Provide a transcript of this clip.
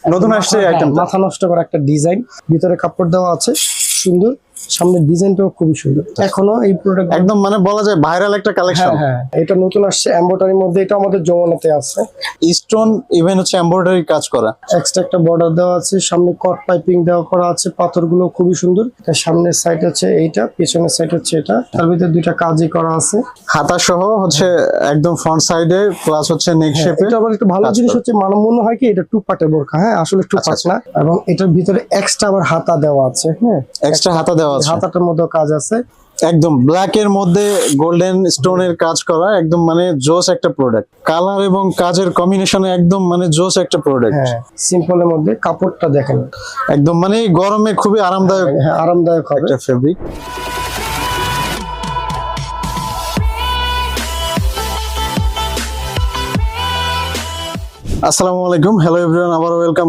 নতুন আসছে আইটেম, মাথা নষ্ট করা একটা ডিজাইন, ভিতরে কাপড় দেওয়া আছে সুন্দর, সামনের ডিজাইনটাও খুবই সুন্দর। এখনো এই প্রোডাক্ট একদম মানে বলা যায় ভাইরাল একটা কালেকশন। হ্যাঁ, এটা নতুন আসছে এমব্রয়ডারির মধ্যে, এটা আমাদের যমুনাতে আছে। স্টোন ইভেন হচ্ছে এমব্রয়ডারি কাজ করা, এক্সট্রা একটা বর্ডার দেওয়া আছে, সামনে কট পাইপিং দেওয়া করা আছে, পাথরগুলো খুবই সুন্দর। তার সামনের সাইড হচ্ছে এইটা, পিছনের সাইড হচ্ছে এটা, তার ভিতরে দুইটা কাজই করা আছে। হাতা সহ হচ্ছে একদম ফ্রন্ট সাইডে প্লাস হচ্ছে নেক শেপে। এটা আবার একটু ভালো জিনিস হচ্ছে, মানে মনে হয় কি এটা টু পার্টের বোরকা, হ্যাঁ আসলে টু পার্ট না, এবং এটার ভিতরে এক্সট্রা আবার হাতা দেওয়া আছে। হ্যাঁ, এক্সট্রা হাতা দেওয়া আছে, হাতাটার মধ্যে কাজ আছে। একদম ব্ল্যাক এর মধ্যে গোল্ডেন স্টোনের কাজ করা, একদম মানে জোস একটা প্রোডাক্ট। কালার এবং কাজের কম্বিনেশনে একদম মানে জোস একটা প্রোডাক্ট। হ্যাঁ, সিম্পলের মধ্যে কাপড়টা দেখেন, একদম মানে গরমে খুবই আরামদায়ক, হ্যাঁ আরামদায়ক হবে একটা ফেব্রিক। আসসালামু আলাইকুম, হ্যালো এভরিওয়ান, আবার ওয়েলকাম